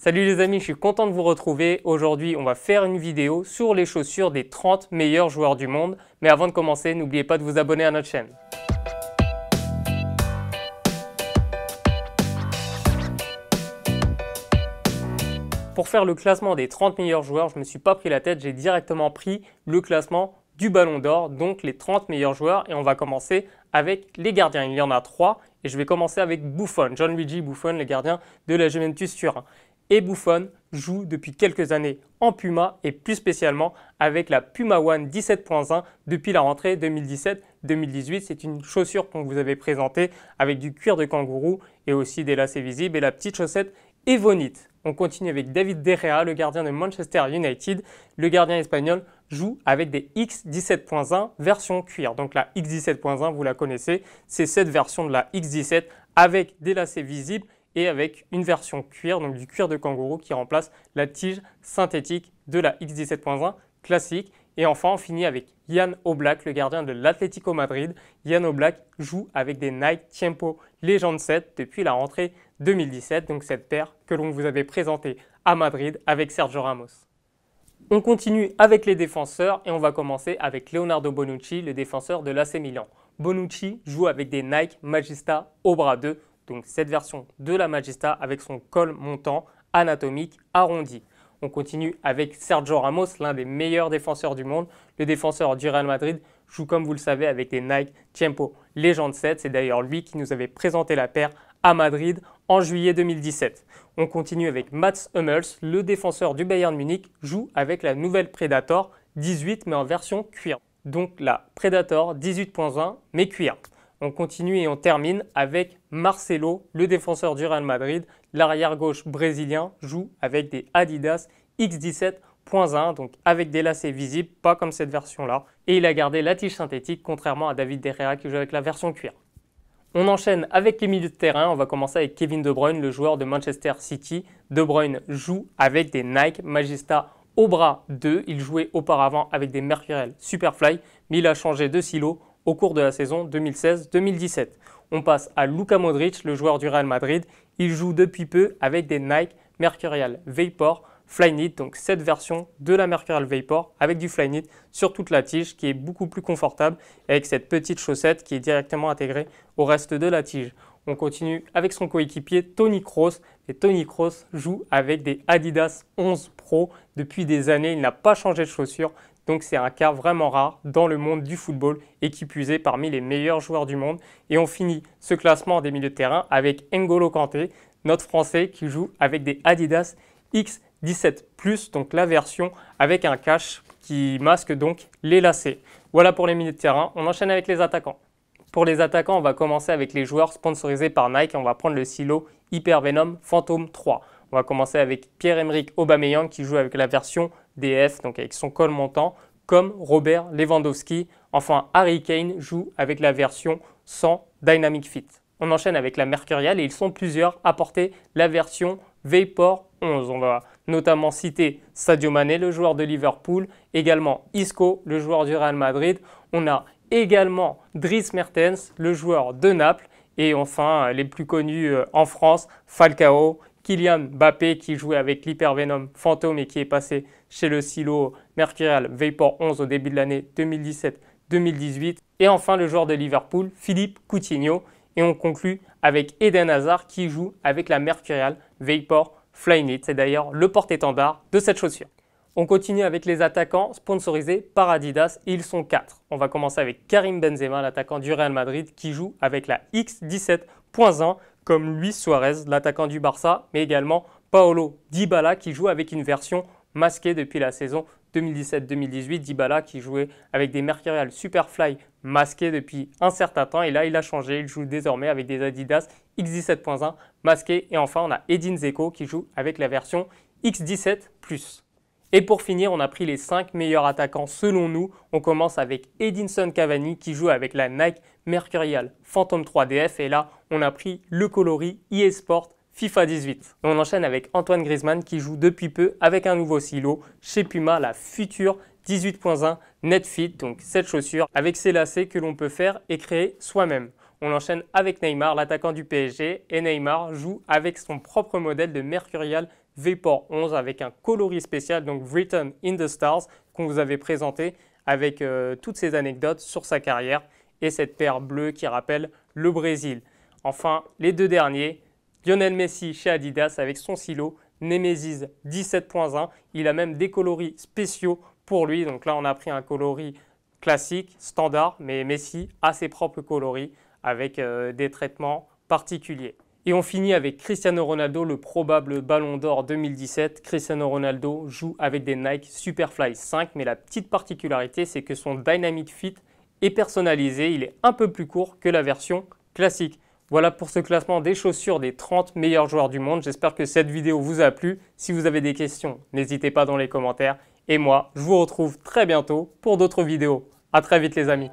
Salut les amis, je suis content de vous retrouver. Aujourd'hui, on va faire une vidéo sur les chaussures des 30 meilleurs joueurs du monde. Mais avant de commencer, n'oubliez pas de vous abonner à notre chaîne. Pour faire le classement des 30 meilleurs joueurs, je ne me suis pas pris la tête, j'ai directement pris le classement du Ballon d'Or, donc les 30 meilleurs joueurs. Et on va commencer avec les gardiens. Il y en a 3 et je vais commencer avec Buffon, Gianluigi Buffon, le gardien de la Juventus Turin. Et Buffon joue depuis quelques années en Puma et plus spécialement avec la Puma One 17.1 depuis la rentrée 2017-2018. C'est une chaussure qu'on vous avait présentée avec du cuir de kangourou et aussi des lacets visibles et la petite chaussette Evonite. On continue avec David De Gea, le gardien de Manchester United. Le gardien espagnol joue avec des X17.1 version cuir. Donc la X17.1, vous la connaissez, c'est cette version de la X17 avec des lacets visibles et avec une version cuir, donc du cuir de kangourou qui remplace la tige synthétique de la X17.1 classique. Et enfin, on finit avec Jan Oblak, le gardien de l'Atlético Madrid. Jan Oblak joue avec des Nike Tiempo Legend 7 depuis la rentrée 2017, donc cette paire que l'on vous avait présentée à Madrid avec Sergio Ramos. On continue avec les défenseurs et on va commencer avec Leonardo Bonucci, le défenseur de l'AC Milan. Bonucci joue avec des Nike Magista Obra 2, donc cette version de la Magista avec son col montant anatomique arrondi. On continue avec Sergio Ramos, l'un des meilleurs défenseurs du monde. Le défenseur du Real Madrid joue, comme vous le savez, avec des Nike Tiempo Legend 7. C'est d'ailleurs lui qui nous avait présenté la paire à Madrid en juillet 2017. On continue avec Mats Hummels, le défenseur du Bayern Munich, joue avec la nouvelle Predator 18 mais en version cuir. Donc la Predator 18.1 mais cuir. On continue et on termine avec Marcelo, le défenseur du Real Madrid. L'arrière gauche brésilien joue avec des Adidas X17.1, donc avec des lacets visibles, pas comme cette version-là. Et il a gardé la tige synthétique, contrairement à David De Gea qui joue avec la version cuir. On enchaîne avec les milieux de terrain. On va commencer avec Kevin De Bruyne, le joueur de Manchester City. De Bruyne joue avec des Nike Magista Obra 2. Il jouait auparavant avec des Mercurial Superfly, mais il a changé de silo au cours de la saison 2016-2017. On passe à Luka Modric, le joueur du Real Madrid. Il joue depuis peu avec des Nike Mercurial Vapor Flyknit, donc cette version de la Mercurial Vapor avec du Flyknit sur toute la tige qui est beaucoup plus confortable avec cette petite chaussette qui est directement intégrée au reste de la tige. On continue avec son coéquipier Toni Kroos. Et Toni Kroos joue avec des Adidas 11 Pro depuis des années. Il n'a pas changé de chaussures. Donc c'est un cas vraiment rare dans le monde du football et qui puisait parmi les meilleurs joueurs du monde. Et on finit ce classement des milieux de terrain avec N'Golo Kanté, notre Français qui joue avec des Adidas X17+, donc la version avec un cache qui masque donc les lacets. Voilà pour les milieux de terrain. On enchaîne avec les attaquants. Pour les attaquants, on va commencer avec les joueurs sponsorisés par Nike. On va prendre le silo Hypervenom Phantom 3. On va commencer avec Pierre-Emerick Aubameyang qui joue avec la version DF, donc avec son col montant, comme Robert Lewandowski. Enfin, Harry Kane joue avec la version sans Dynamic Fit. On enchaîne avec la Mercurial et ils sont plusieurs à porter la version Vapor 11. On va notamment citer Sadio Mané, le joueur de Liverpool, également Isco, le joueur du Real Madrid. On a également Dries Mertens, le joueur de Naples. Et enfin, les plus connus en France, Falcao, Kylian Mbappé qui jouait avec l'Hypervenom Phantom et qui est passé chez le silo Mercurial Vapor 11 au début de l'année 2017-2018. Et enfin, le joueur de Liverpool, Philippe Coutinho. Et on conclut avec Eden Hazard qui joue avec la Mercurial Vapor Flyknit. C'est d'ailleurs le porte-étendard de cette chaussure. On continue avec les attaquants sponsorisés par Adidas et ils sont 4. On va commencer avec Karim Benzema, l'attaquant du Real Madrid qui joue avec la X17.1 comme Luis Suarez, l'attaquant du Barça, mais également Paulo Dybala qui joue avec une version masquée depuis la saison 2017-2018. Dybala qui jouait avec des Mercurial Superfly masqués depuis un certain temps et là il a changé, il joue désormais avec des Adidas X17.1 masqués. Et enfin on a Edin Dzeko qui joue avec la version X17+. Et pour finir, on a pris les 5 meilleurs attaquants selon nous. On commence avec Edinson Cavani qui joue avec la Nike Mercurial Phantom 3 DF. Et là, on a pris le coloris eSport FIFA 18. Et on enchaîne avec Antoine Griezmann qui joue depuis peu avec un nouveau silo chez Puma, la Future 18.1 Netfit. Donc cette chaussure avec ses lacets que l'on peut faire et créer soi-même. On enchaîne avec Neymar, l'attaquant du PSG. Et Neymar joue avec son propre modèle de Mercurial Vapor 11 avec un coloris spécial, donc Written in the Stars, qu'on vous avait présenté avec toutes ces anecdotes sur sa carrière et cette paire bleue qui rappelle le Brésil. Enfin, les deux derniers, Lionel Messi chez Adidas avec son silo Nemesis 17.1. Il a même des coloris spéciaux pour lui. Donc là, on a pris un coloris classique, standard, mais Messi a ses propres coloris avec des traitements particuliers. Et on finit avec Cristiano Ronaldo, le probable Ballon d'Or 2017. Cristiano Ronaldo joue avec des Nike Superfly 5, mais la petite particularité, c'est que son Dynamic Fit est personnalisé. Il est un peu plus court que la version classique. Voilà pour ce classement des chaussures des 30 meilleurs joueurs du monde. J'espère que cette vidéo vous a plu. Si vous avez des questions, n'hésitez pas dans les commentaires. Et moi, je vous retrouve très bientôt pour d'autres vidéos. À très vite les amis.